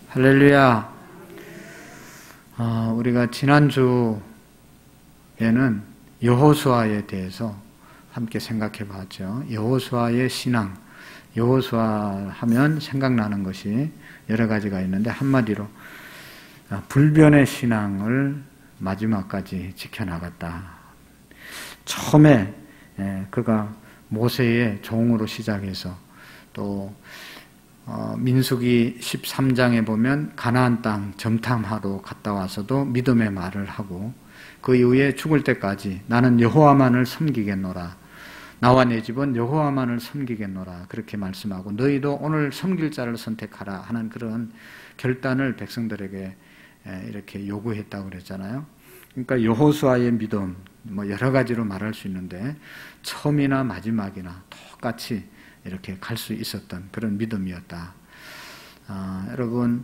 할렐루야. 우리가 지난주에는 여호수아에 대해서 함께 생각해 봤죠. 여호수아의 신앙, 여호수아 하면 생각나는 것이 여러 가지가 있는데 한마디로 불변의 신앙을 마지막까지 지켜나갔다. 처음에 그가 모세의 종으로 시작해서 또 민수기 13장에 보면 가나안 땅 점탐하러 갔다 와서도 믿음의 말을 하고 그 이후에 죽을 때까지 나는 여호와만을 섬기겠노라. 나와 내 집은 여호와만을 섬기겠노라. 그렇게 말씀하고 너희도 오늘 섬길 자를 선택하라 하는 그런 결단을 백성들에게 이렇게 요구했다고 그랬잖아요. 그러니까 여호수아의 믿음 여러 가지로 말할 수 있는데 처음이나 마지막이나 똑같이 이렇게 갈 수 있었던 그런 믿음이었다. 여러분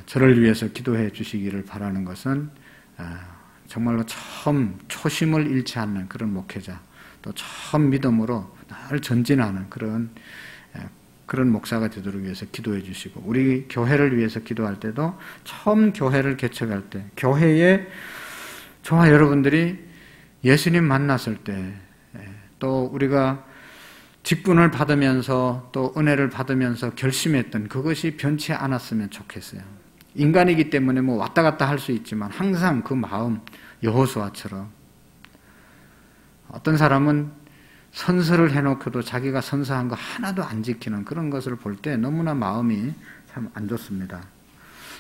저를 위해서 기도해 주시기를 바라는 것은 정말로 처음 초심을 잃지 않는 그런 목회자, 또 처음 믿음으로 늘 전진하는 그런 목사가 되도록 위해서 기도해 주시고, 우리 교회를 위해서 기도할 때도 처음 교회를 개척할 때 교회에 저와 여러분들이 예수님 만났을 때 또 우리가 직분을 받으면서 또 은혜를 받으면서 결심했던 그것이 변치 않았으면 좋겠어요. 인간이기 때문에 왔다 갔다 할 수 있지만 항상 그 마음, 여호수아처럼 어떤 사람은 선서를 해놓고도 자기가 선서한 거 하나도 안 지키는 그런 것을 볼 때 너무나 마음이 참 안 좋습니다.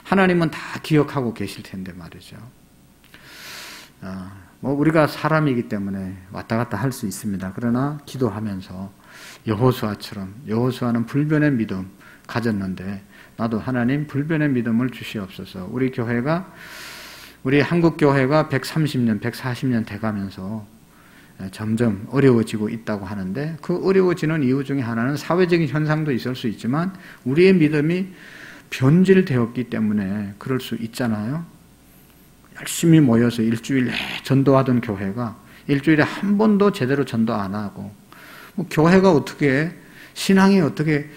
하나님은 다 기억하고 계실 텐데 말이죠. 우리가 사람이기 때문에 왔다 갔다 할 수 있습니다. 그러나 기도하면서 여호수아처럼, 여호수아는 불변의 믿음 가졌는데 나도 하나님 불변의 믿음을 주시옵소서. 우리 한국 교회가 130년, 140년 돼가면서 점점 어려워지고 있다고 하는데 그 어려워지는 이유 중에 하나는 사회적인 현상도 있을 수 있지만 우리의 믿음이 변질되었기 때문에 그럴 수 있잖아요. 열심히 모여서 일주일에 전도하던 교회가 일주일에 한 번도 제대로 전도 안 하고 교회가 어떻게, 신앙이 어떻게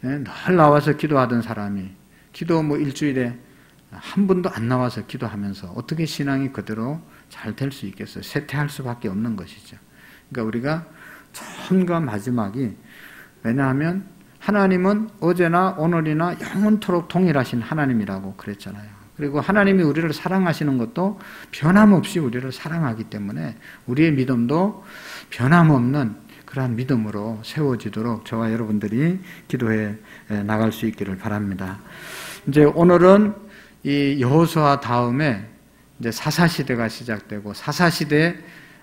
늘 나와서 기도하던 사람이 기도 일주일에 한 번도 안 나와서 기도하면서 어떻게 신앙이 그대로 잘 될 수 있겠어요? 쇠퇴할 수밖에 없는 것이죠. 그러니까 우리가 처음과 마지막이, 왜냐하면 하나님은 어제나 오늘이나 영원토록 동일하신 하나님이라고 그랬잖아요. 그리고 하나님이 우리를 사랑하시는 것도 변함없이 우리를 사랑하기 때문에 우리의 믿음도 변함없는 그러한 믿음으로 세워지도록 저와 여러분들이 기도해 나갈 수 있기를 바랍니다. 이제 오늘은 이 여호수아 다음에 이제 사사시대가 시작되고, 사사시대에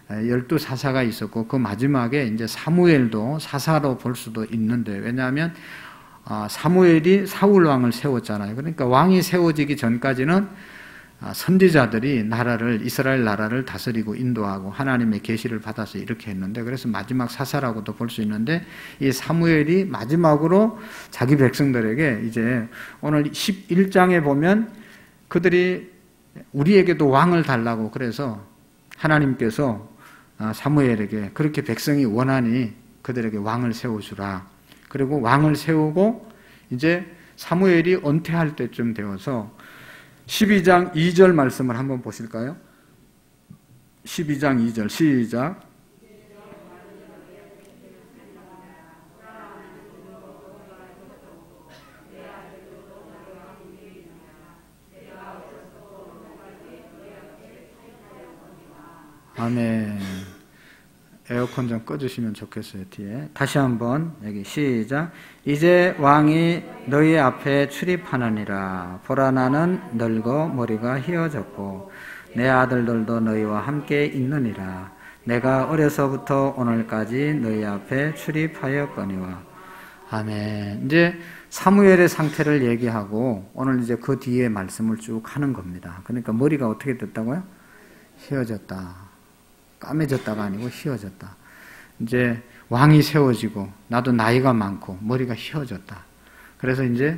12사사가 있었고 그 마지막에 이제 사무엘도 사사로 볼 수도 있는데, 왜냐하면 사무엘이 사울 왕을 세웠잖아요. 그러니까 왕이 세워지기 전까지는 선지자들이 이스라엘 나라를 다스리고 인도하고 하나님의 계시를 받아서 이렇게 했는데, 그래서 마지막 사사라고도 볼 수 있는데, 이 사무엘이 마지막으로 자기 백성들에게 이제 오늘 11장에 보면 그들이 우리에게도 왕을 달라고, 그래서 하나님께서 사무엘에게 그렇게 백성이 원하니 그들에게 왕을 세워주라. 그리고 왕을 세우고 이제 사무엘이 은퇴할 때쯤 되어서 12장 2절 말씀을 한번 보실까요? 12장 2절 시작. 아멘. 에어컨 좀 꺼주시면 좋겠어요. 뒤에 다시 한번 여기 시작. 이제 왕이 너희 앞에 출입하느니라. 보라, 나는 늙어 머리가 휘어졌고 내 아들들도 너희와 함께 있느니라. 내가 어려서부터 오늘까지 너희 앞에 출입하였거니와. 아멘. 이제 사무엘의 상태를 얘기하고 오늘 이제 그 뒤에 말씀을 쭉 하는 겁니다. 그러니까 머리가 어떻게 됐다고요? 휘어졌다. 까매졌다가 아니고 휘어졌다. 이제 왕이 세워지고 나도 나이가 많고 머리가 휘어졌다. 그래서 이제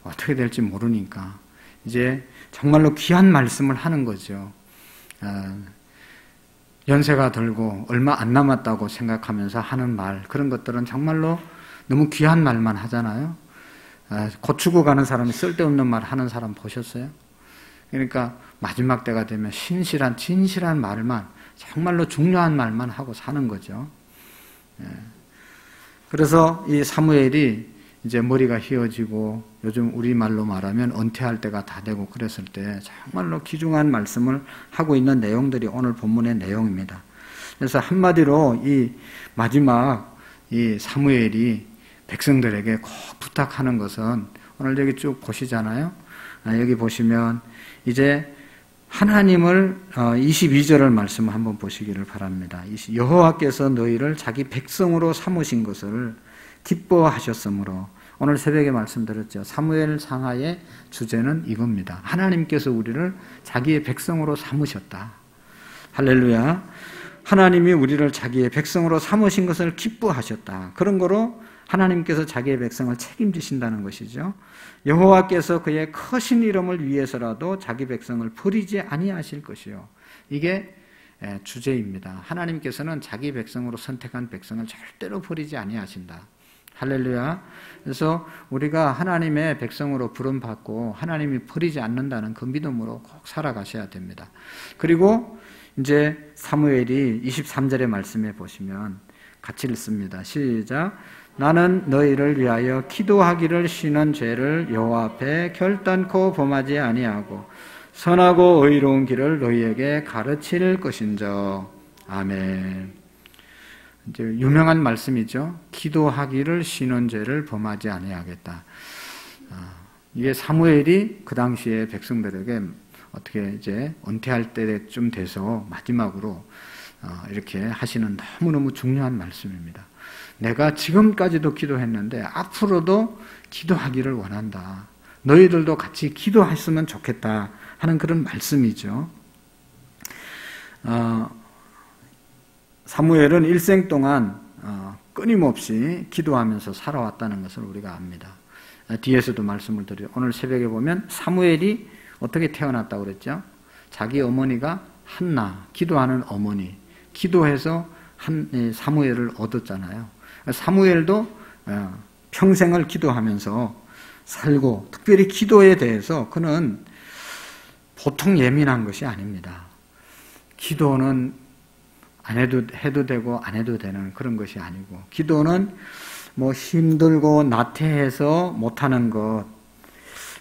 어떻게 될지 모르니까 이제 정말로 귀한 말씀을 하는 거죠. 연세가 들고 얼마 안 남았다고 생각하면서 하는 말, 그런 것들은 정말로 너무 귀한 말만 하잖아요. 고추고 가는 사람이 쓸데없는 말 하는 사람 보셨어요? 그러니까 마지막 때가 되면 신실한 진실한 말만, 정말로 중요한 말만 하고 사는 거죠. 그래서 이 사무엘이 이제 머리가 휘어지고 요즘 우리말로 말하면 은퇴할 때가 다 되고 그랬을 때 정말로 귀중한 말씀을 하고 있는 내용들이 오늘 본문의 내용입니다. 그래서 한마디로 이 마지막 이 사무엘이 백성들에게 꼭 부탁하는 것은 오늘 여기 쭉 보시잖아요. 여기 보시면 이제 하나님을 22절을 말씀을 한번 보시기를 바랍니다. 여호와께서 너희를 자기 백성으로 삼으신 것을 기뻐하셨으므로, 오늘 새벽에 말씀드렸죠. 사무엘 상하의 주제는 이겁니다. 하나님께서 우리를 자기의 백성으로 삼으셨다. 할렐루야. 하나님이 우리를 자기의 백성으로 삼으신 것을 기뻐하셨다. 그런 거로 하나님께서 자기의 백성을 책임지신다는 것이죠. 여호와께서 그의 크신 이름을 위해서라도 자기 백성을 버리지 아니하실 것이요. 이게 주제입니다. 하나님께서는 자기 백성으로 선택한 백성을 절대로 버리지 아니하신다. 할렐루야. 그래서 우리가 하나님의 백성으로 부름받고 하나님이 버리지 않는다는 그 믿음으로 꼭 살아가셔야 됩니다. 그리고 이제 사무엘이 23절의 말씀에 보시면 같이 읽습니다. 시작. 나는 너희를 위하여 기도하기를 쉬는 죄를 여호와 앞에 결단코 범하지 아니하고 선하고 의로운 길을 너희에게 가르칠 것인저. 아멘. 이제 유명한 말씀이죠. 기도하기를 쉬는 죄를 범하지 아니하겠다. 이게 사무엘이 그 당시에 백성들에게 어떻게 이제 은퇴할 때쯤 돼서 마지막으로 이렇게 하시는 너무너무 중요한 말씀입니다. 내가 지금까지도 기도했는데 앞으로도 기도하기를 원한다. 너희들도 같이 기도했으면 좋겠다 하는 그런 말씀이죠. 사무엘은 일생 동안 끊임없이 기도하면서 살아왔다는 것을 우리가 압니다. 뒤에서도 말씀을 드려요. 오늘 새벽에 보면 사무엘이 어떻게 태어났다고 그랬죠? 자기 어머니가 한나, 기도하는 어머니, 기도해서 사무엘을 얻었잖아요. 사무엘도 평생을 기도하면서 살고, 특별히 기도에 대해서 그는 보통 예민한 것이 아닙니다. 기도는 안 해도 되고 안 해도 되는 그런 것이 아니고, 기도는 뭐 힘들고 나태해서 못하는 것,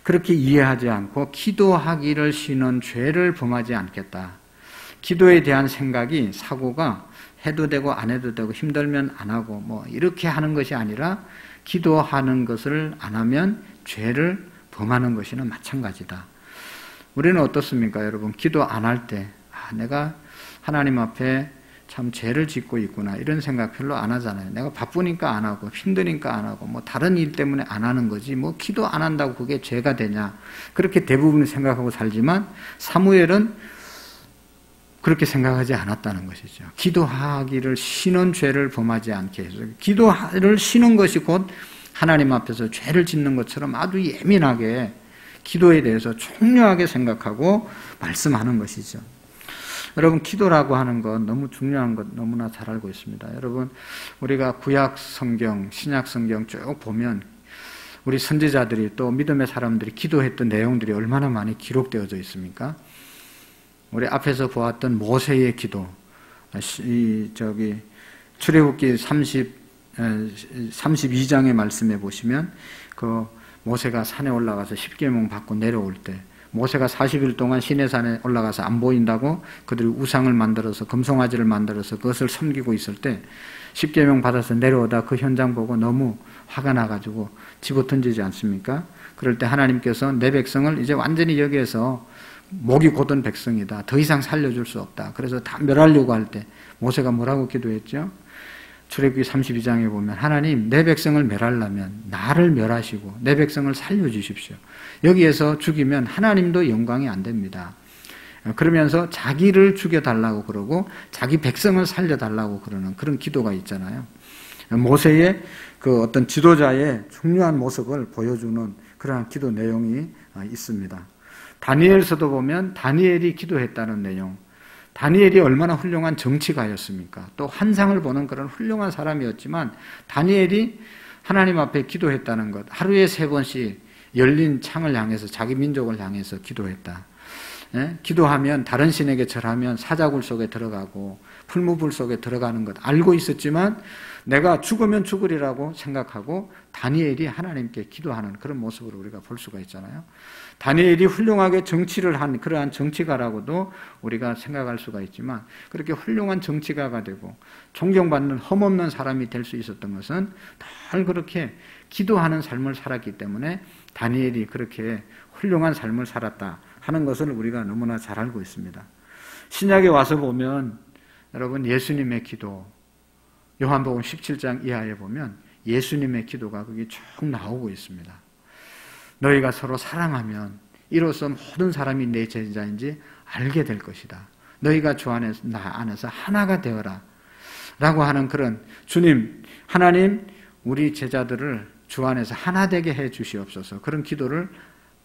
그렇게 이해하지 않고 기도하기를 쉬는 죄를 범하지 않겠다. 기도에 대한 생각이, 사고가 해도 되고 안 해도 되고 힘들면 안 하고 뭐 이렇게 하는 것이 아니라 기도하는 것을 안 하면 죄를 범하는 것이나 마찬가지다. 우리는 어떻습니까, 여러분? 기도 안 할 때 내가 하나님 앞에 참 죄를 짓고 있구나 이런 생각 별로 안 하잖아요. 내가 바쁘니까 안 하고 힘드니까 안 하고 뭐 다른 일 때문에 안 하는 거지 뭐 기도 안 한다고 그게 죄가 되냐, 그렇게 대부분 생각하고 살지만 사무엘은 그렇게 생각하지 않았다는 것이죠. 기도하기를 쉬는 죄를 범하지 않게 해서, 기도를 쉬는 것이 곧 하나님 앞에서 죄를 짓는 것처럼 아주 예민하게 기도에 대해서 총명하게 생각하고 말씀하는 것이죠. 여러분, 기도라고 하는 건 너무 중요한 것 너무나 잘 알고 있습니다. 여러분, 우리가 구약 성경, 신약 성경 쭉 보면 우리 선지자들이 또 믿음의 사람들이 기도했던 내용들이 얼마나 많이 기록되어져 있습니까? 우리 앞에서 보았던 모세의 기도, 출애굽기 32장의 말씀에 보시면 그 모세가 산에 올라가서 십계명 받고 내려올 때, 모세가 40일 동안 시내산에 올라가서 안 보인다고 그들이 우상을 만들어서, 금송아지를 만들어서 그것을 섬기고 있을 때 십계명 받아서 내려오다 그 현장 보고 너무 화가 나가지고 집어 던지지 않습니까? 그럴 때 하나님께서 내 백성을 이제 완전히 여기에서 목이 곧은 백성이다, 더 이상 살려줄 수 없다, 그래서 다 멸하려고 할 때 모세가 뭐라고 기도했죠? 출애굽기 32장에 보면 하나님, 내 백성을 멸하려면 나를 멸하시고 내 백성을 살려주십시오. 여기에서 죽이면 하나님도 영광이 안 됩니다. 그러면서 자기를 죽여달라고 그러고 자기 백성을 살려달라고 그러는 그런 기도가 있잖아요. 모세의 그 어떤 지도자의 중요한 모습을 보여주는 그러한 기도 내용이 있습니다. 다니엘서도 보면 다니엘이 기도했다는 내용, 다니엘이 얼마나 훌륭한 정치가였습니까? 또 환상을 보는 그런 훌륭한 사람이었지만 다니엘이 하나님 앞에 기도했다는 것, 하루에 3번씩 열린 창을 향해서 자기 민족을 향해서 기도했다. 예? 기도하면 다른 신에게 절하면 사자굴 속에 들어가고 풀무불 속에 들어가는 것 알고 있었지만 내가 죽으면 죽으리라고 생각하고 다니엘이 하나님께 기도하는 그런 모습으로 우리가 볼 수가 있잖아요. 다니엘이 훌륭하게 정치를 한 그러한 정치가라고도 우리가 생각할 수가 있지만 그렇게 훌륭한 정치가가 되고 존경받는 험없는 사람이 될 수 있었던 것은 늘 그렇게 기도하는 삶을 살았기 때문에 다니엘이 그렇게 훌륭한 삶을 살았다 하는 것을 우리가 너무나 잘 알고 있습니다. 신약에 와서 보면 여러분 예수님의 기도, 요한복음 17장 이하에 보면 예수님의 기도가 거기 쭉 나오고 있습니다. 너희가 서로 사랑하면 이로써 모든 사람이 내 제자인지 알게 될 것이다. 너희가 주 안에서 나 안에서 하나가 되어라 라고 하는 그런 주님 하나님 우리 제자들을 주 안에서 하나 되게 해 주시옵소서. 그런 기도를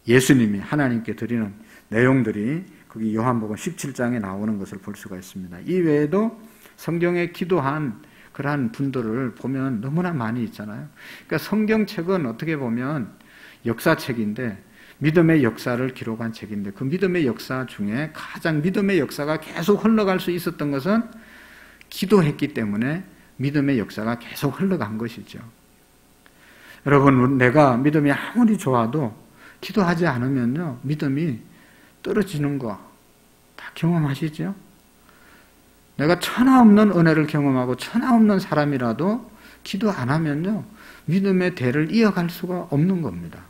예수님이 하나님께 드리는 내용들이 거기 요한복음 17장에 나오는 것을 볼 수가 있습니다. 이 외에도 성경에 기도한 그러한 분들을 보면 너무나 많이 있잖아요. 그러니까 성경책은 어떻게 보면 역사책인데 믿음의 역사를 기록한 책인데 그 믿음의 역사 중에 가장 믿음의 역사가 계속 흘러갈 수 있었던 것은 기도했기 때문에 믿음의 역사가 계속 흘러간 것이죠. 여러분 내가 믿음이 아무리 좋아도 기도하지 않으면요 믿음이 떨어지는 거 다 경험하시죠? 내가 천하 없는 은혜를 경험하고 천하 없는 사람이라도 기도 안 하면요 믿음의 대를 이어갈 수가 없는 겁니다.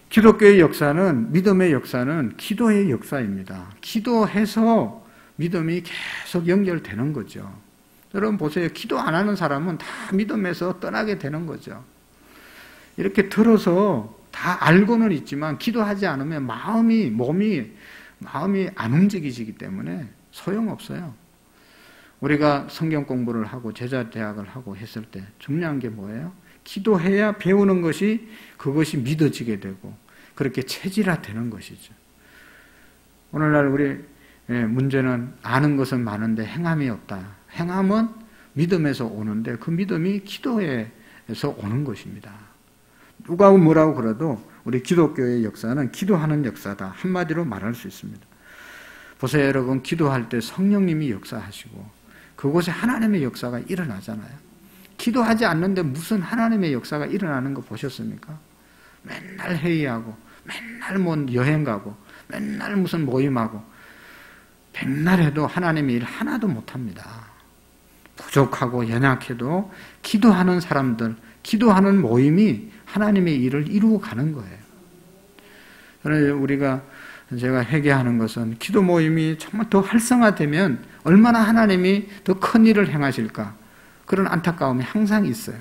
기독교의 역사는 믿음의 역사는 기도의 역사입니다. 기도해서 믿음이 계속 연결되는 거죠. 여러분 보세요. 기도 안 하는 사람은 다 믿음에서 떠나게 되는 거죠. 이렇게 들어서 다 알고는 있지만 기도하지 않으면 마음이 안 움직이시기 때문에 소용없어요. 우리가 성경 공부를 하고 제자 대학을 하고 했을 때 중요한 게 뭐예요? 기도해야 배우는 것이 그것이 믿어지게 되고 그렇게 체질화되는 것이죠. 오늘날 우리 문제는 아는 것은 많은데 행함이 없다. 행함은 믿음에서 오는데 그 믿음이 기도에서 오는 것입니다. 누가 뭐라고 그래도 우리 기독교의 역사는 기도하는 역사다. 한마디로 말할 수 있습니다. 보세요 여러분 기도할 때 성령님이 역사하시고 그곳에 하나님의 역사가 일어나잖아요. 기도하지 않는데 무슨 하나님의 역사가 일어나는 거 보셨습니까? 맨날 회의하고 맨날 뭐 여행 가고 맨날 무슨 모임하고 백날 해도 하나님의 일 하나도 못합니다. 부족하고 연약해도 기도하는 사람들 기도하는 모임이 하나님의 일을 이루고 가는 거예요. 그래서 제가 회개하는 것은 기도 모임이 정말 더 활성화되면 얼마나 하나님이 더 큰 일을 행하실까 그런 안타까움이 항상 있어요.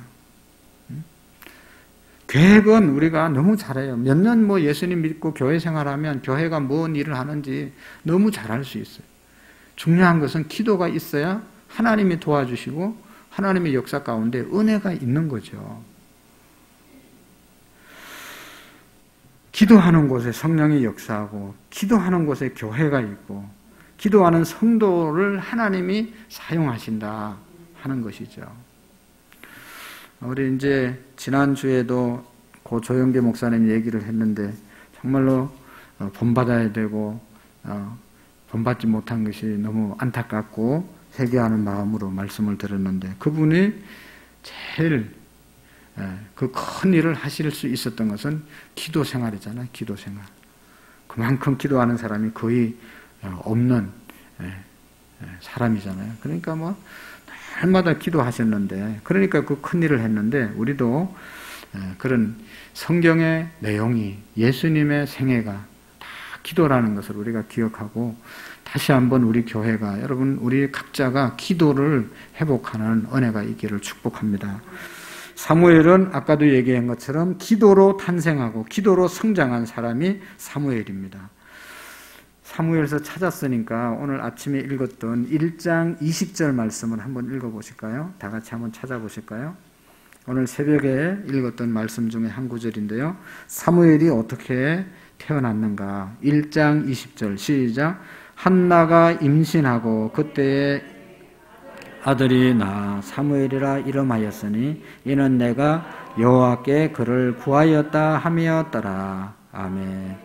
계획은 우리가 너무 잘해요. 몇 년 예수님 믿고 교회 생활하면 교회가 뭔 일을 하는지 너무 잘할 수 있어요. 중요한 것은 기도가 있어야 하나님이 도와주시고 하나님의 역사 가운데 은혜가 있는 거죠. 기도하는 곳에 성령이 역사하고 기도하는 곳에 교회가 있고 기도하는 성도를 하나님이 사용하신다 하는 것이죠. 우리 이제 지난주에도 고 조영계 목사님 얘기를 했는데 정말로 본받아야 되고 본받지 못한 것이 너무 안타깝고 회개하는 마음으로 말씀을 들었는데 그분이 제일 그 큰 일을 하실 수 있었던 것은 기도 생활이잖아요. 기도 생활. 그만큼 기도하는 사람이 거의 없는 사람이잖아요. 그러니까 날마다 기도하셨는데 그러니까 그 큰 일을 했는데 우리도 그런 성경의 내용이 예수님의 생애가 다 기도라는 것을 우리가 기억하고 다시 한번 우리 교회가 여러분 우리 각자가 기도를 회복하는 은혜가 있기를 축복합니다. 사무엘은 아까도 얘기한 것처럼 기도로 탄생하고 기도로 성장한 사람이 사무엘입니다. 사무엘서 찾았으니까 오늘 아침에 읽었던 1장 20절 말씀을 한번 읽어보실까요? 다 같이 한번 찾아보실까요? 오늘 새벽에 읽었던 말씀 중에 한 구절인데요. 사무엘이 어떻게 태어났는가? 1장 20절 시작. 한나가 임신하고 그때에 아들이 나 사무엘이라 이름하였으니 이는 내가 여호와께 그를 구하였다 함이었더라. 아멘.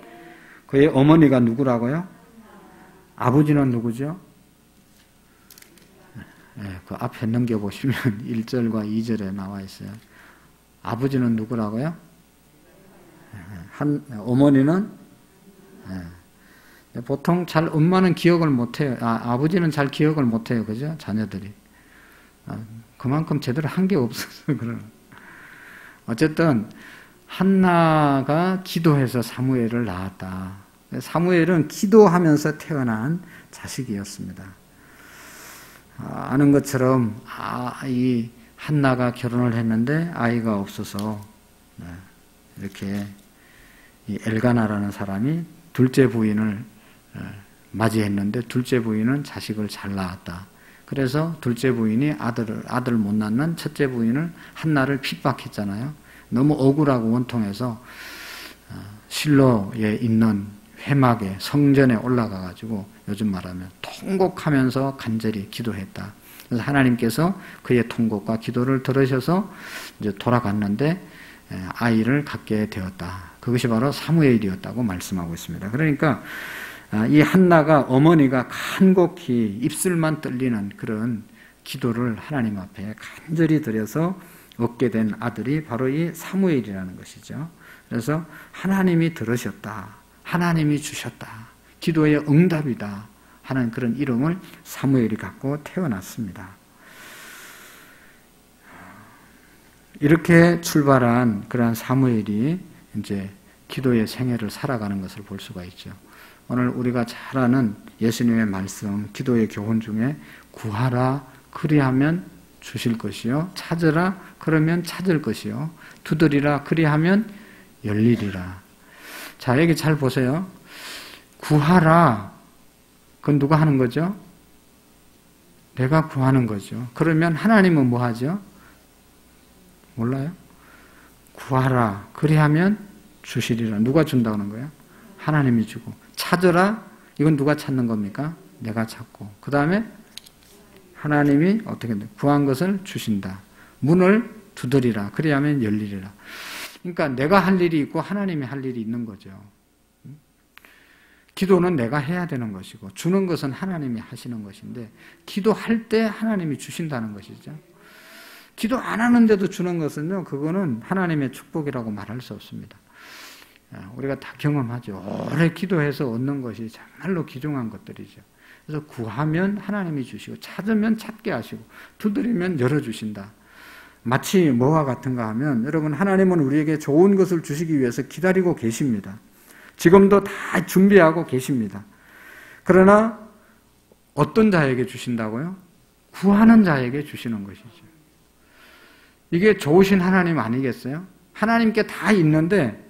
그의 어머니가 누구라고요? 아버지는 누구죠? 네, 그 앞에 넘겨보시면 1절과 2절에 나와 있어요. 아버지는 누구라고요? 어머니는? 네. 보통 잘 엄마는 기억을 못해요. 아버지는 잘 기억을 못해요. 그죠? 자녀들이. 그만큼 제대로 한 게 없어서 그런. 어쨌든 한나가 기도해서 사무엘을 낳았다. 사무엘은 기도하면서 태어난 자식이었습니다. 아는 것처럼 이 한나가 결혼을 했는데 아이가 없어서 이렇게 이 엘가나라는 사람이 둘째 부인을 맞이했는데 둘째 부인은 자식을 잘 낳았다. 그래서 둘째 부인이 아들 못 낳는 첫째 부인을 한나를 핍박했잖아요. 너무 억울하고 원통해서 실로에 있는 회막에 성전에 올라가 가지고 요즘 말하면 통곡하면서 간절히 기도했다. 그래서 하나님께서 그의 통곡과 기도를 들으셔서 이제 돌아갔는데 아이를 갖게 되었다. 그것이 바로 사무엘이었다고 말씀하고 있습니다. 그러니까 이 한나가 어머니가 간곡히 입술만 떨리는 그런 기도를 하나님 앞에 간절히 드려서 얻게 된 아들이 바로 이 사무엘이라는 것이죠. 그래서 하나님이 들으셨다. 하나님이 주셨다. 기도의 응답이다 하는 그런 이름을 사무엘이 갖고 태어났습니다. 이렇게 출발한 그러한 사무엘이 이제 기도의 생애를 살아가는 것을 볼 수가 있죠. 오늘 우리가 잘 아는 예수님의 말씀, 기도의 교훈 중에 구하라 그리하면 주실 것이요, 찾으라 그러면 찾을 것이요, 두드리라 그리하면 열리리라. 자, 여기 잘 보세요. 구하라, 그건 누가 하는 거죠? 내가 구하는 거죠. 그러면 하나님은 뭐 하죠? 몰라요? 구하라 그리하면 주시리라. 누가 준다는 거예요? 하나님이 주고. 찾으라, 이건 누가 찾는 겁니까? 내가 찾고. 그 다음에 하나님이 어떻게 구한 것을 주신다. 문을 두드리라. 그리하면 열리리라. 그러니까 내가 할 일이 있고 하나님이 할 일이 있는 거죠. 기도는 내가 해야 되는 것이고 주는 것은 하나님이 하시는 것인데 기도할 때 하나님이 주신다는 것이죠. 기도 안 하는데도 주는 것은요, 그거는 하나님의 축복이라고 말할 수 없습니다. 우리가 다 경험하죠. 오래 기도해서 얻는 것이 정말로 귀중한 것들이죠. 그래서 구하면 하나님이 주시고 찾으면 찾게 하시고 두드리면 열어주신다. 마치 뭐와 같은가 하면 여러분, 하나님은 우리에게 좋은 것을 주시기 위해서 기다리고 계십니다. 지금도 다 준비하고 계십니다. 그러나 어떤 자에게 주신다고요? 구하는 자에게 주시는 것이죠. 이게 좋으신 하나님 아니겠어요? 하나님께 다 있는데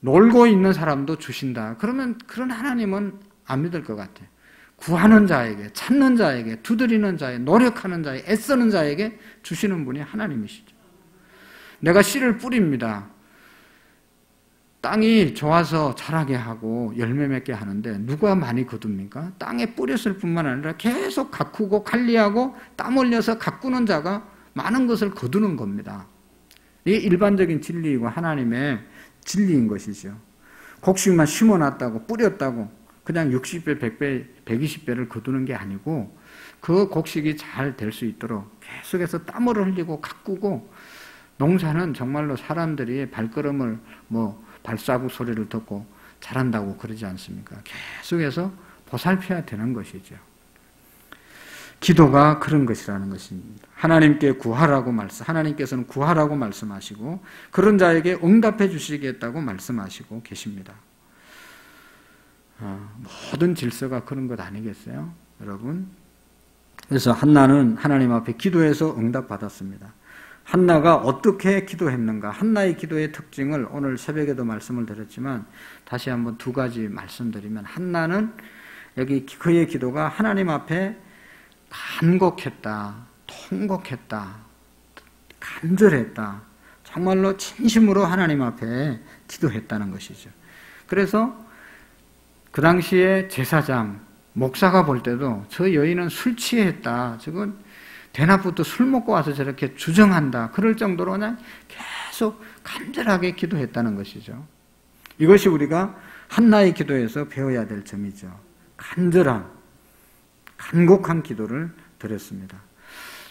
놀고 있는 사람도 주신다. 그러면 그런 하나님은 안 믿을 것 같아요. 구하는 자에게, 찾는 자에게, 두드리는 자에게, 노력하는 자에게, 애쓰는 자에게 주시는 분이 하나님이시죠. 내가 씨를 뿌립니다. 땅이 좋아서 자라게 하고 열매 맺게 하는데 누가 많이 거둡니까? 땅에 뿌렸을 뿐만 아니라 계속 가꾸고 관리하고 땀 흘려서 가꾸는 자가 많은 것을 거두는 겁니다. 이게 일반적인 진리이고 하나님의 진리인 것이죠. 곡식만 심어놨다고 뿌렸다고 그냥 60배, 100배, 120배를 거두는 게 아니고 그 곡식이 잘 될 수 있도록 계속해서 땀을 흘리고 가꾸고, 농사는 정말로 사람들이 발걸음을 발자국 소리를 듣고 잘한다고 그러지 않습니까? 계속해서 보살펴야 되는 것이죠. 기도가 그런 것이라는 것입니다. 하나님께 구하라고 하나님께서는 구하라고 말씀하시고 그런 자에게 응답해 주시겠다고 말씀하시고 계십니다. 모든 질서가 그런 것 아니겠어요? 여러분. 그래서 한나는 하나님 앞에 기도해서 응답받았습니다. 한나가 어떻게 기도했는가? 한나의 기도의 특징을 오늘 새벽에도 말씀을 드렸지만 다시 한번 두 가지 말씀드리면, 한나는 여기 그의 기도가 하나님 앞에 간곡했다, 통곡했다, 간절했다, 정말로 진심으로 하나님 앞에 기도했다는 것이죠. 그래서 그 당시에 제사장, 목사가 볼 때도 저 여인은 술 취했다, 저건 대낮부터 술 먹고 와서 저렇게 주정한다. 그럴 정도로 그냥 계속 간절하게 기도했다는 것이죠. 이것이 우리가 한나의 기도에서 배워야 될 점이죠. 간절한, 간곡한 기도를 드렸습니다.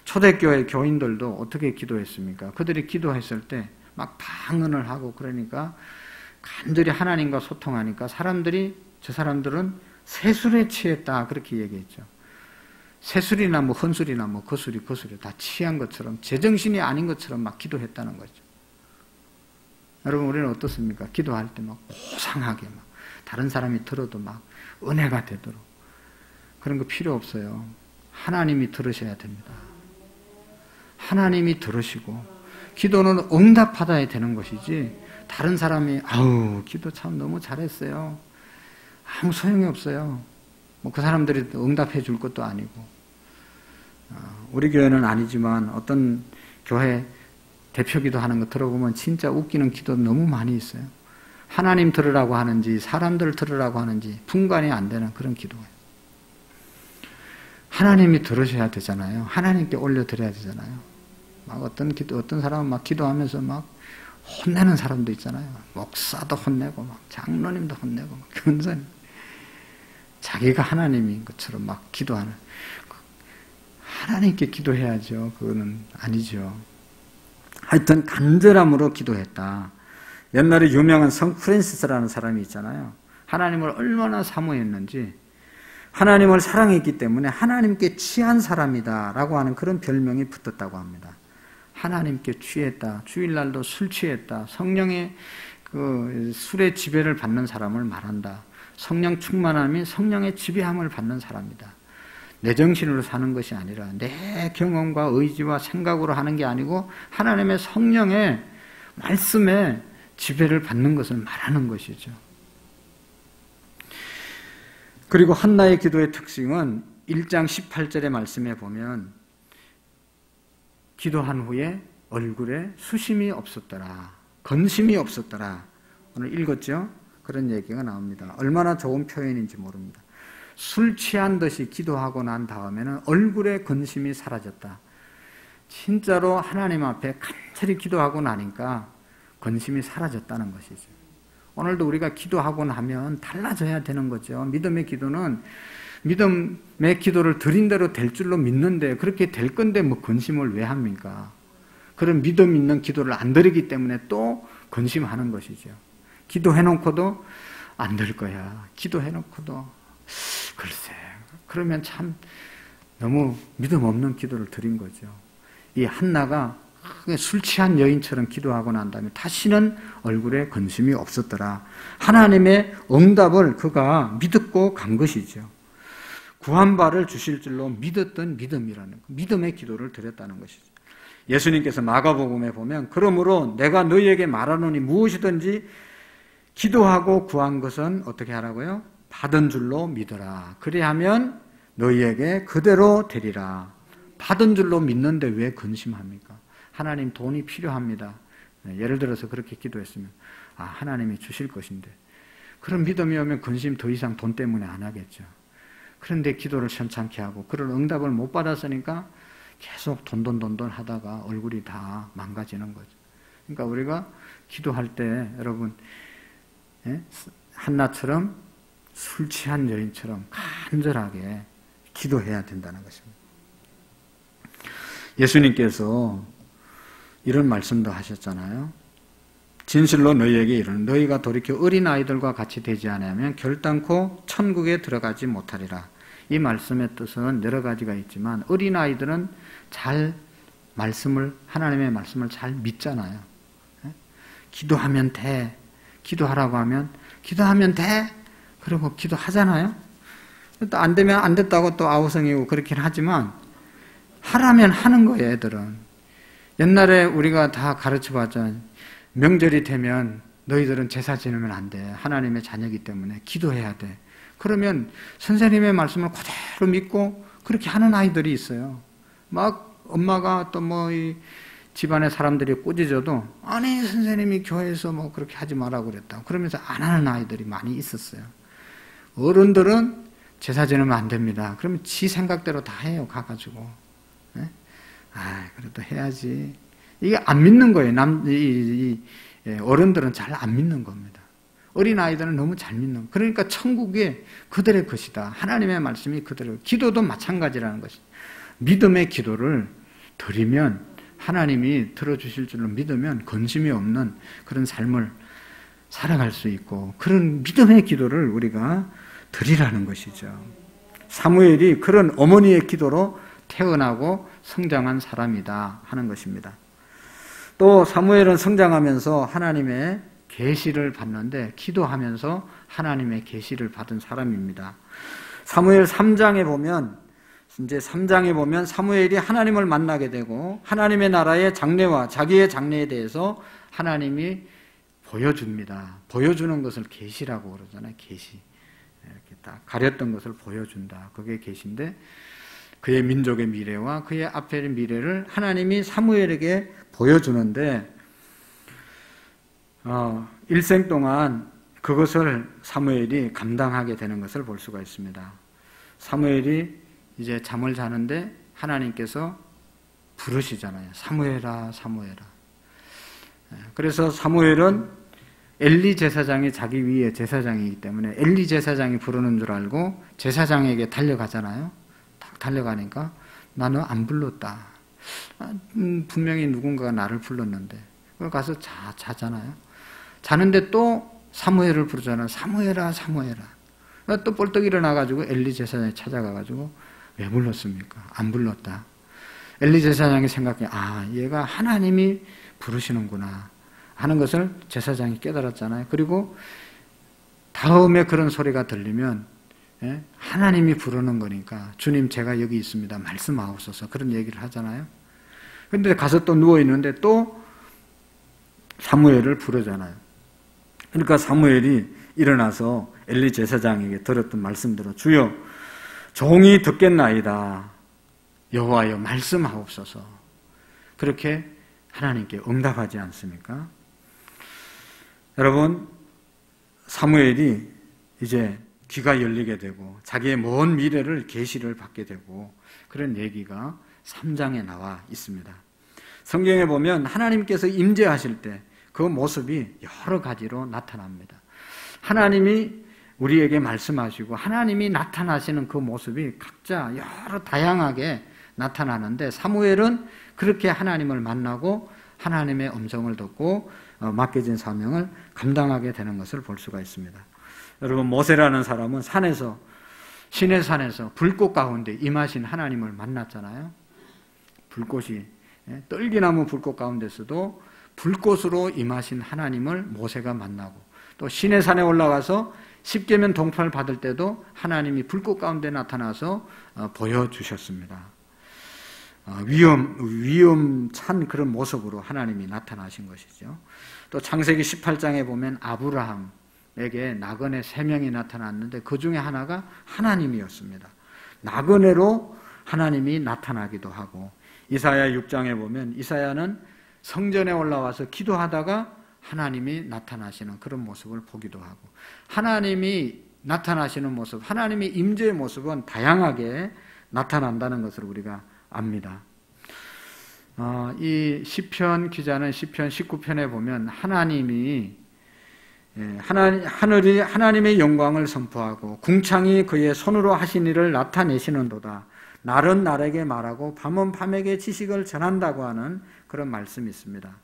초대교회 교인들도 어떻게 기도했습니까? 그들이 기도했을 때 막 방언을 하고 그러니까 간절히 하나님과 소통하니까 저 사람들은 새술에 취했다. 그렇게 얘기했죠. 새술이나 뭐 헌술이나 뭐 거술이 다 취한 것처럼 제정신이 아닌 것처럼 막 기도했다는 거죠. 여러분, 우리는 어떻습니까? 기도할 때 막 고상하게 막 다른 사람이 들어도 막 은혜가 되도록 그런 거 필요 없어요. 하나님이 들으셔야 됩니다. 하나님이 들으시고 기도는 응답받아야 되는 것이지 다른 사람이 아우 기도 참 너무 잘했어요. 아무 소용이 없어요. 뭐 그 사람들이 응답해 줄 것도 아니고 우리 교회는 아니지만 어떤 교회 대표 기도하는 거 들어보면 진짜 웃기는 기도 너무 많이 있어요. 하나님 들으라고 하는지 사람들 들으라고 하는지 분간이 안 되는 그런 기도예요. 하나님이 들으셔야 되잖아요. 하나님께 올려드려야 되잖아요. 막 어떤 사람은 막 기도하면서 막 혼내는 사람도 있잖아요. 목사도 혼내고 막 장로님도 혼내고 막 근사님 자기가 하나님인 것처럼 막 기도하는 하나님께 기도해야죠. 그거는 아니죠. 하여튼 간절함으로 기도했다. 옛날에 유명한 성 프랜시스라는 사람이 있잖아요. 하나님을 얼마나 사모했는지 하나님을 사랑했기 때문에 하나님께 취한 사람이다라고 하는 그런 별명이 붙었다고 합니다. 하나님께 취했다. 주일날도 술 취했다. 성령의 그 술의 지배를 받는 사람을 말한다. 성령 충만함이 성령의 지배함을 받는 사람이다. 내 정신으로 사는 것이 아니라 내 경험과 의지와 생각으로 하는 게 아니고 하나님의 성령의 말씀에 지배를 받는 것을 말하는 것이죠. 그리고 한나의 기도의 특징은 1장 18절의 말씀에 보면 기도한 후에 얼굴에 수심이 없었더라. 건심이 없었더라. 오늘 읽었죠? 그런 얘기가 나옵니다. 얼마나 좋은 표현인지 모릅니다. 술 취한 듯이 기도하고 난 다음에는 얼굴에 건심이 사라졌다. 진짜로 하나님 앞에 간절히 기도하고 나니까 건심이 사라졌다는 것이죠. 오늘도 우리가 기도하고 나면 달라져야 되는 거죠. 믿음의 기도는 믿음의 기도를 드린 대로 될 줄로 믿는데 그렇게 될 건데 뭐 건심을 왜 합니까? 그런 믿음 있는 기도를 안 드리기 때문에 또 건심하는 것이죠. 기도해놓고도 안 될 거야. 기도해놓고도 글쎄 그러면 참 너무 믿음 없는 기도를 드린 거죠. 이 한나가 술 취한 여인처럼 기도하고 난 다음에 다시는 얼굴에 건심이 없었더라. 하나님의 응답을 그가 믿고 간 것이죠. 구한 바를 주실 줄로 믿었던 믿음이라는 믿음의 기도를 드렸다는 것이죠. 예수님께서 마가복음에 보면 그러므로 내가 너희에게 말하노니 무엇이든지 기도하고 구한 것은 어떻게 하라고요? 받은 줄로 믿어라. 그리하면 너희에게 그대로 되리라. 받은 줄로 믿는데 왜 근심합니까? 하나님 돈이 필요합니다. 예를 들어서 그렇게 기도했으면 하나님이 주실 것인데 그런 믿음이 오면 근심 더 이상 돈 때문에 안 하겠죠. 그런데 기도를 현찮게 하고 그런 응답을 못 받았으니까 계속 돈돈 하다가 얼굴이 다 망가지는 거죠. 그러니까 우리가 기도할 때 여러분 한나처럼 술 취한 여인처럼 간절하게 기도해야 된다는 것입니다. 예수님께서 이런 말씀도 하셨잖아요. 진실로 너희에게 이르노니 너희가 돌이켜 어린아이들과 같이 되지 않으면 결단코 천국에 들어가지 못하리라. 이 말씀의 뜻은 여러 가지가 있지만 어린아이들은 잘 하나님의 말씀을 잘 믿잖아요. 기도하면 돼. 기도하라고 하면 기도하면 돼. 그리고 기도하잖아요. 또 안 되면 안 됐다고 또 아우성이고 그렇긴 하지만 하라면 하는 거예요, 애들은. 옛날에 우리가 다 가르쳐봤잖아요. 명절이 되면 너희들은 제사 지내면 안 돼. 하나님의 자녀이기 때문에 기도해야 돼. 그러면 선생님의 말씀을 그대로 믿고 그렇게 하는 아이들이 있어요. 막 엄마가 또 뭐 이 집안의 사람들이 꾸짖어도 아니 선생님이 교회에서 뭐 그렇게 하지 말라고 그랬다. 그러면서 안 하는 아이들이 많이 있었어요. 어른들은 제사 지내면 안 됩니다. 그러면 지 생각대로 다 해요. 가가지고. 네? 그래도 해야지. 이게 안 믿는 거예요. 어른들은 잘 안 믿는 겁니다. 어린아이들은 너무 잘 믿는 거예요. 그러니까 천국이 그들의 것이다. 하나님의 말씀이 그들의, 기도도 마찬가지라는 것이. 믿음의 기도를 드리면 하나님이 들어주실 줄로 믿으면 근심이 없는 그런 삶을 살아갈 수 있고, 그런 믿음의 기도를 우리가 드리라는 것이죠. 사무엘이 그런 어머니의 기도로 태어나고 성장한 사람이다 하는 것입니다. 또 사무엘은 성장하면서 하나님의 계시를 받는데, 기도하면서 하나님의 계시를 받은 사람입니다. 사무엘 3장에 보면, 이제 3장에 보면 사무엘이 하나님을 만나게 되고, 하나님의 나라의 장래와 자기의 장래에 대해서 하나님이 보여줍니다. 보여주는 것을 계시라고 그러잖아요. 계시. 이렇게 딱 가렸던 것을 보여준다. 그게 계시인데, 그의 민족의 미래와 그의 앞의 미래를 하나님이 사무엘에게 보여주는데, 일생 동안 그것을 사무엘이 감당하게 되는 것을 볼 수가 있습니다. 사무엘이 이제 잠을 자는데 하나님께서 부르시잖아요. 사무엘아, 사무엘아. 그래서 사무엘은 엘리 제사장이 자기 위에 제사장이기 때문에 엘리 제사장이 부르는 줄 알고 제사장에게 달려가잖아요. 딱 달려가니까 나는 안 불렀다. 분명히 누군가가 나를 불렀는데. 그걸 가서 자잖아요. 자는데 또 사무엘을 부르잖아요. 사무엘아, 사무엘아. 또 벌떡 일어나가지고 엘리 제사장이 찾아가가지고 왜 불렀습니까? 안 불렀다. 엘리 제사장이 생각해, 얘가 하나님이 부르시는구나 하는 것을 제사장이 깨달았잖아요. 그리고 다음에 그런 소리가 들리면 하나님이 부르는 거니까 주님 제가 여기 있습니다. 말씀하옵소서. 그런 얘기를 하잖아요. 그런데 가서 또 누워있는데 또 사무엘을 부르잖아요. 그러니까 사무엘이 일어나서 엘리 제사장에게 들었던 말씀대로 주여 종이 듣겠나이다. 여호와여 말씀하옵소서. 그렇게 하나님께 응답하지 않습니까? 여러분, 사무엘이 이제 귀가 열리게 되고 자기의 먼 미래를 계시를 받게 되고 그런 얘기가 3장에 나와 있습니다. 성경에 보면 하나님께서 임재하실 때 그 모습이 여러 가지로 나타납니다. 하나님이 우리에게 말씀하시고 하나님이 나타나시는 그 모습이 각자 여러 다양하게 나타나는데, 사무엘은 그렇게 하나님을 만나고 하나님의 음성을 듣고 맡겨진 사명을 감당하게 되는 것을 볼 수가 있습니다. 여러분, 모세라는 사람은 산에서, 시내 산에서 불꽃 가운데 임하신 하나님을 만났잖아요. 불꽃이, 떨기나무 불꽃 가운데서도 불꽃으로 임하신 하나님을 모세가 만나고, 또 시내 산에 올라가서 십계명 동편을 받을 때도 하나님이 불꽃 가운데 나타나서 보여주셨습니다. 위험찬 그런 모습으로 하나님이 나타나신 것이죠. 또 창세기 18장에 보면 아브라함에게 나그네 3명이 나타났는데 그 중에 하나가 하나님이었습니다. 나그네로 하나님이 나타나기도 하고, 이사야 6장에 보면 이사야는 성전에 올라와서 기도하다가 하나님이 나타나시는 그런 모습을 보기도 하고, 하나님이 나타나시는 모습, 하나님의 임재의 모습은 다양하게 나타난다는 것을 우리가 압니다. 이 시편 기자는 시편 19편에 보면 하나님이 하늘이 하나님의 영광을 선포하고 궁창이 그의 손으로 하신 일을 나타내시는도다. 날은 날에게 말하고 밤은 밤에게 지식을 전한다고 하는 그런 말씀이 있습니다.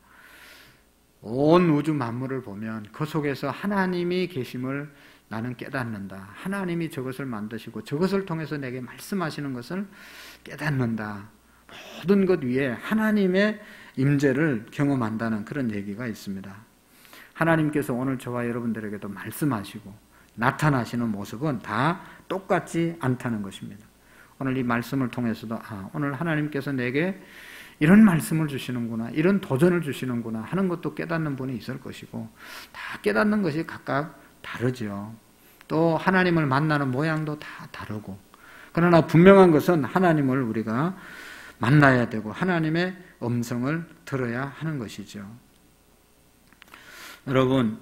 온 우주 만물을 보면 그 속에서 하나님이 계심을 나는 깨닫는다. 하나님이 저것을 만드시고 저것을 통해서 내게 말씀하시는 것을 깨닫는다. 모든 것 위에 하나님의 임재를 경험한다는 그런 얘기가 있습니다. 하나님께서 오늘 저와 여러분들에게도 말씀하시고 나타나시는 모습은 다 똑같지 않다는 것입니다. 오늘 이 말씀을 통해서도 오늘 하나님께서 내게 이런 말씀을 주시는구나, 이런 도전을 주시는구나 하는 것도 깨닫는 분이 있을 것이고, 다 깨닫는 것이 각각 다르죠. 또 하나님을 만나는 모양도 다 다르고, 그러나 분명한 것은 하나님을 우리가 만나야 되고 하나님의 음성을 들어야 하는 것이죠. 여러분,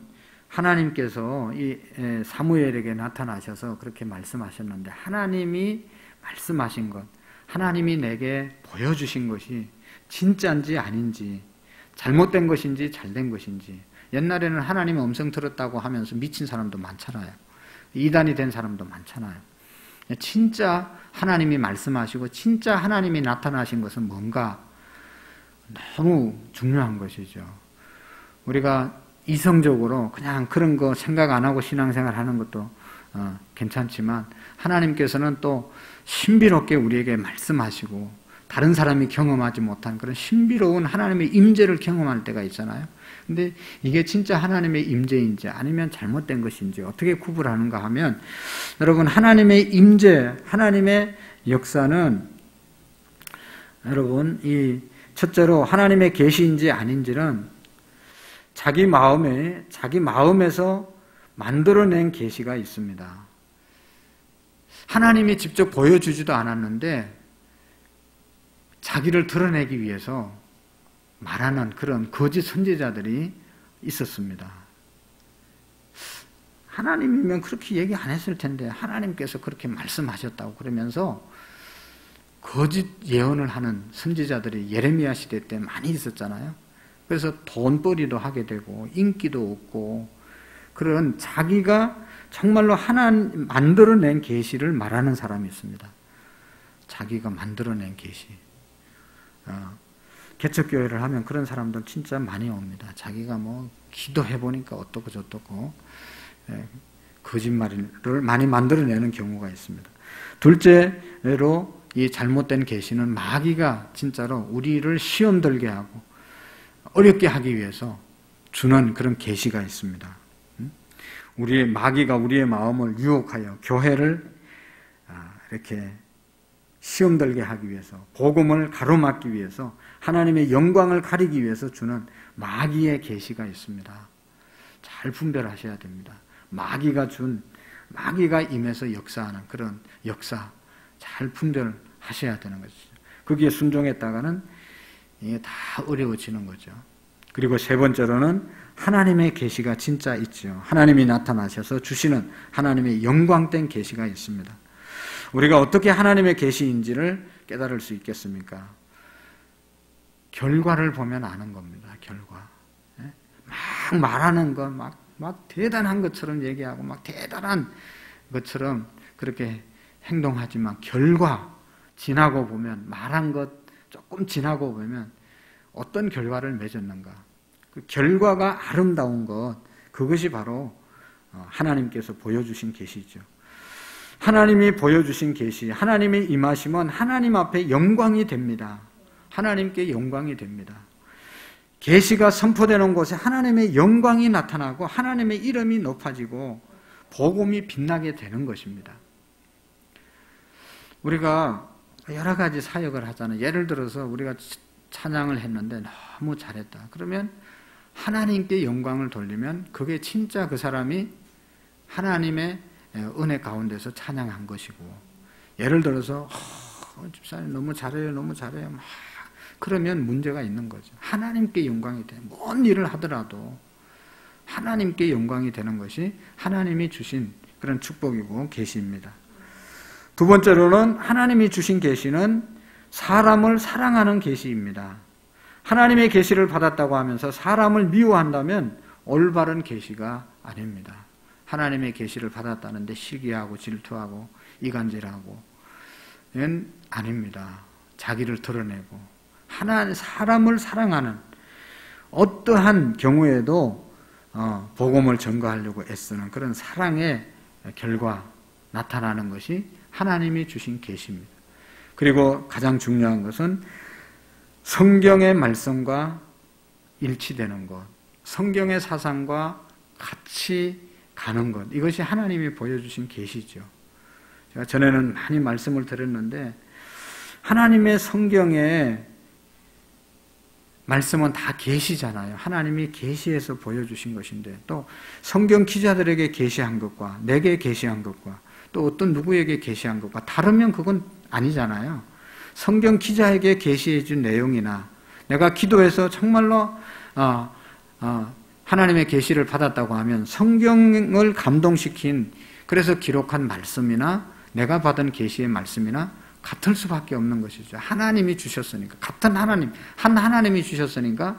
하나님께서 이 사무엘에게 나타나셔서 그렇게 말씀하셨는데, 하나님이 말씀하신 것, 하나님이 내게 보여주신 것이 진짜인지 아닌지, 잘못된 것인지 잘된 것인지. 옛날에는 하나님의 음성 들었다고 하면서 미친 사람도 많잖아요. 이단이 된 사람도 많잖아요. 진짜 하나님이 말씀하시고 진짜 하나님이 나타나신 것은 뭔가 너무 중요한 것이죠. 우리가 이성적으로 그냥 그런 거 생각 안 하고 신앙생활 하는 것도 괜찮지만 하나님께서는 또 신비롭게 우리에게 말씀하시고 다른 사람이 경험하지 못한 그런 신비로운 하나님의 임재를 경험할 때가 있잖아요. 근데 이게 진짜 하나님의 임재인지 아니면 잘못된 것인지 어떻게 구분하는가 하면, 여러분, 하나님의 임재, 하나님의 역사는 여러분 이 첫째로 하나님의 계시인지 아닌지는 자기 마음에서 만들어낸 계시가 있습니다. 하나님이 직접 보여주지도 않았는데 자기를 드러내기 위해서 말하는 그런 거짓 선지자들이 있었습니다. 하나님이면 그렇게 얘기 안 했을 텐데 하나님께서 그렇게 말씀하셨다고 그러면서 거짓 예언을 하는 선지자들이 예레미야 시대 때 많이 있었잖아요. 그래서 돈벌이도 하게 되고 인기도 얻고 그런 자기가 정말로 하나님 만들어낸 계시를 말하는 사람이 있습니다. 자기가 만들어낸 계시. 개척교회를 하면 그런 사람들 진짜 많이 옵니다. 자기가 뭐 기도해 보니까 어떻고 저떻고 거짓말을 많이 만들어내는 경우가 있습니다. 둘째로 이 잘못된 계시는 마귀가 진짜로 우리를 시험 들게 하고 어렵게 하기 위해서 주는 그런 계시가 있습니다. 마귀가 우리의 마음을 유혹하여 교회를 이렇게 시험 들게 하기 위해서, 복음을 가로막기 위해서, 하나님의 영광을 가리기 위해서 주는 마귀의 계시가 있습니다. 잘 분별하셔야 됩니다. 마귀가 임해서 역사하는 그런 역사 잘 분별하셔야 되는 것이죠. 거기에 순종했다가는 이게 다 어려워지는 거죠. 그리고 세 번째로는 하나님의 계시가 진짜 있죠. 하나님이 나타나셔서 주시는 하나님의 영광된 계시가 있습니다. 우리가 어떻게 하나님의 계시인지를 깨달을 수 있겠습니까? 결과를 보면 아는 겁니다. 결과. 막 말하는 것, 막 대단한 것처럼 얘기하고 막 대단한 것처럼 그렇게 행동하지만 결과 지나고 보면, 말한 것 조금 지나고 보면 어떤 결과를 맺었는가. 그 결과가 아름다운 것, 그것이 바로 하나님께서 보여주신 계시죠. 하나님이 보여주신 계시, 하나님의 임하심은 하나님 앞에 영광이 됩니다. 하나님께 영광이 됩니다. 계시가 선포되는 곳에 하나님의 영광이 나타나고 하나님의 이름이 높아지고 복음이 빛나게 되는 것입니다. 우리가 여러 가지 사역을 하잖아요. 예를 들어서 우리가 찬양을 했는데 너무 잘했다. 그러면 하나님께 영광을 돌리면 그게 진짜 그 사람이 하나님의 은혜 가운데서 찬양한 것이고, 예를 들어서 집사님 너무 잘해요, 너무 잘해요, 막 그러면 문제가 있는 거죠. 하나님께 영광이 돼. 뭔 일을 하더라도 하나님께 영광이 되는 것이 하나님이 주신 그런 축복이고 계시입니다. 두 번째로는 하나님이 주신 계시는 사람을 사랑하는 계시입니다. 하나님의 계시를 받았다고 하면서 사람을 미워한다면 올바른 계시가 아닙니다. 하나님의 계시를 받았다는데 시기하고 질투하고 이간질하고 이건 아닙니다. 자기를 드러내고 사람을 사랑하는, 어떠한 경우에도 복음을 전가하려고 애쓰는 그런 사랑의 결과 나타나는 것이 하나님이 주신 계시입니다. 그리고 가장 중요한 것은 성경의 말씀과 일치되는 것, 성경의 사상과 같이 가는 것, 이것이 하나님이 보여주신 계시죠. 제가 전에는 많이 말씀을 드렸는데 하나님의 성경의 말씀은 다 계시잖아요. 하나님이 계시해서 보여주신 것인데, 또 성경 기자들에게 계시한 것과 내게 계시한 것과 또 어떤 누구에게 계시한 것과 다르면 그건 아니잖아요. 성경 기자에게 계시해 준 내용이나 내가 기도해서 정말로 하나님의 계시를 받았다고 하면 성경을 감동시킨, 그래서 기록한 말씀이나 내가 받은 계시의 말씀이나 같을 수밖에 없는 것이죠. 하나님이 주셨으니까. 같은 하나님, 한 하나님이 주셨으니까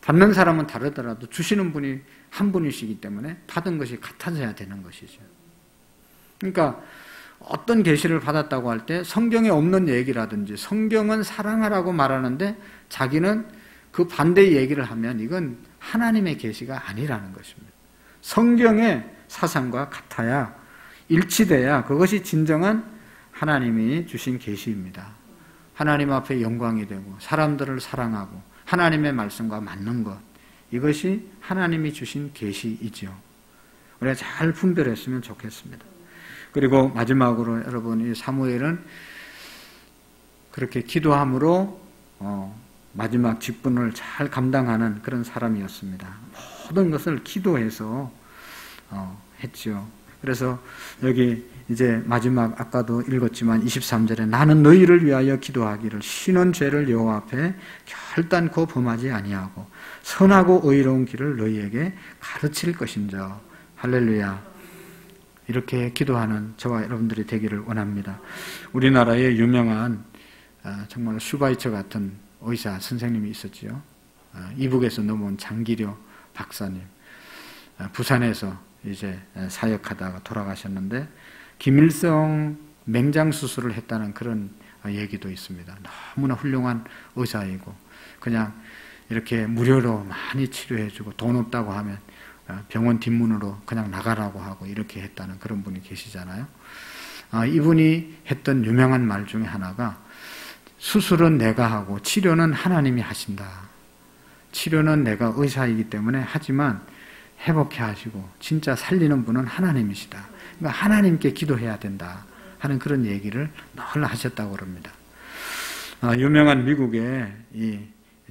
받는 사람은 다르더라도 주시는 분이 한 분이시기 때문에 받은 것이 같아져야 되는 것이죠. 그러니까 어떤 계시를 받았다고 할 때 성경에 없는 얘기라든지 성경은 사랑하라고 말하는데 자기는 그 반대의 얘기를 하면 이건 하나님의 계시가 아니라는 것입니다. 성경의 사상과 같아야, 일치돼야 그것이 진정한 하나님이 주신 계시입니다. 하나님 앞에 영광이 되고 사람들을 사랑하고 하나님의 말씀과 맞는 것, 이것이 하나님이 주신 계시이죠. 우리가 잘 분별했으면 좋겠습니다. 그리고 마지막으로 여러분, 이 사무엘은 그렇게 기도함으로 마지막 직분을 잘 감당하는 그런 사람이었습니다. 모든 것을 기도해서 했죠. 그래서 여기 이제 마지막 아까도 읽었지만 23절에 나는 너희를 위하여 기도하기를 쉬는 죄를 여호와 앞에 결단코 범하지 아니하고 선하고 의로운 길을 너희에게 가르칠 것인저. 할렐루야. 이렇게 기도하는 저와 여러분들이 되기를 원합니다. 우리나라에 유명한 정말 슈바이처 같은 의사 선생님이 있었지요. 이북에서 넘어온 장기료 박사님. 부산에서 이제 사역하다가 돌아가셨는데 김일성 맹장 수술을 했다는 그런 얘기도 있습니다. 너무나 훌륭한 의사이고 그냥 이렇게 무료로 많이 치료해주고 돈 없다고 하면 병원 뒷문으로 그냥 나가라고 하고 이렇게 했다는 그런 분이 계시잖아요. 이분이 했던 유명한 말 중에 하나가 수술은 내가 하고 치료는 하나님이 하신다. 치료는 내가 의사이기 때문에 하지만 회복해 하시고 진짜 살리는 분은 하나님이시다. 그러니까 하나님께 기도해야 된다 하는 그런 얘기를 늘 하셨다고 합니다. 유명한 미국의 이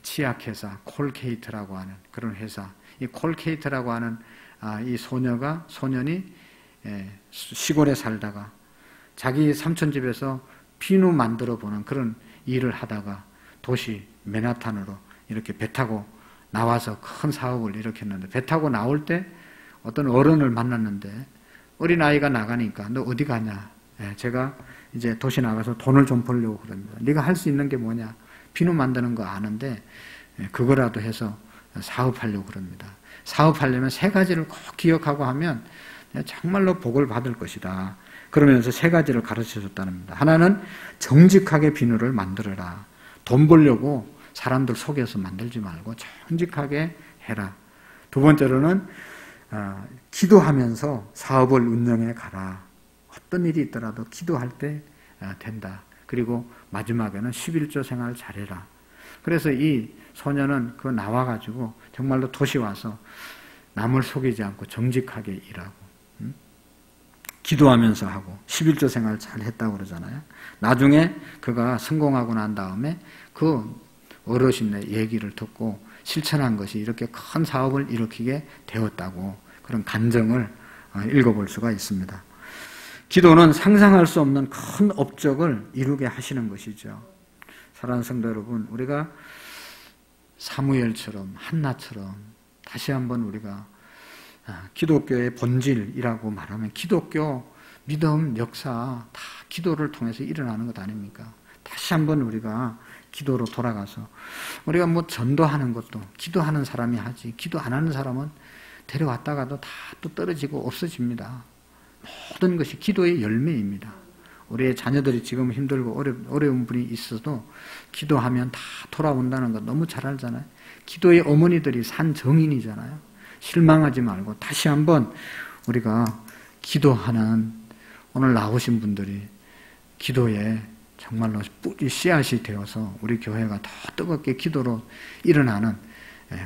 치약회사 콜게이트라고 하는 그런 회사, 이 콜게이트라고 하는 이 소년이 시골에 살다가 자기 삼촌집에서 비누 만들어 보는 그런 일을 하다가 도시 맨하탄으로 이렇게 배 타고 나와서 큰 사업을 일으켰는데 배 타고 나올 때 어떤 어른을 만났는데 어린아이가 나가니까 너 어디 가냐? 제가 이제 도시 나가서 돈을 좀 벌려고 그럽니다. 네가 할 수 있는 게 뭐냐? 비누 만드는 거 아는데 그거라도 해서 사업하려고 그럽니다. 사업하려면 3가지를 꼭 기억하고 하면 정말로 복을 받을 것이다. 그러면서 3가지를 가르쳐줬다는 겁니다. 하나는 정직하게 비누를 만들어라. 돈 벌려고 사람들 속여서 만들지 말고 정직하게 해라. 2번째로는 기도하면서 사업을 운영해 가라. 어떤 일이 있더라도 기도할 때 된다. 그리고 마지막에는 11조 생활 잘해라. 그래서 이 소년은 그거 나와가지고 정말로 도시 와서 남을 속이지 않고 정직하게 일하고 기도하면서 하고 11조 생활 잘 했다고 그러잖아요. 나중에 그가 성공하고 난 다음에 그 어르신의 얘기를 듣고 실천한 것이 이렇게 큰 사업을 일으키게 되었다고 그런 간증을 읽어볼 수가 있습니다. 기도는 상상할 수 없는 큰 업적을 이루게 하시는 것이죠. 사랑하는 성도 여러분, 우리가 사무엘처럼 한나처럼 다시 한번 우리가 기독교의 본질이라고 말하면 기독교 믿음 역사 다 기도를 통해서 일어나는 것 아닙니까? 다시 한번 우리가 기도로 돌아가서 우리가 뭐 전도하는 것도 기도하는 사람이 하지 기도 안 하는 사람은 데려왔다가도 다 또 떨어지고 없어집니다. 모든 것이 기도의 열매입니다. 우리의 자녀들이 지금 힘들고 어려운 분이 있어도 기도하면 다 돌아온다는 거 너무 잘 알잖아요. 기도의 어머니들이 산 정인이잖아요. 실망하지 말고 다시 한번 우리가 기도하는 오늘 나오신 분들이 기도에 정말로 뿌리 씨앗이 되어서 우리 교회가 더 뜨겁게 기도로 일어나는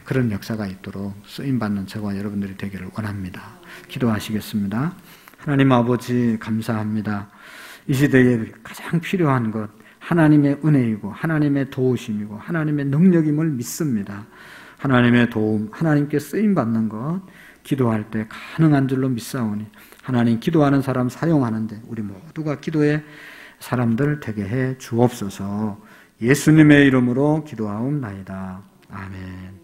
그런 역사가 있도록 쓰임받는 저와 여러분들이 되기를 원합니다. 기도하시겠습니다. 하나님 아버지 감사합니다. 이 시대에 가장 필요한 것 하나님의 은혜이고 하나님의 도우심이고 하나님의 능력임을 믿습니다. 하나님의 도움, 하나님께 쓰임받는 것 기도할 때 가능한 줄로 믿사오니 하나님 기도하는 사람 사용하는데 우리 모두가 기도의 사람들 되게 해 주옵소서. 예수님의 이름으로 기도하옵나이다. 아멘.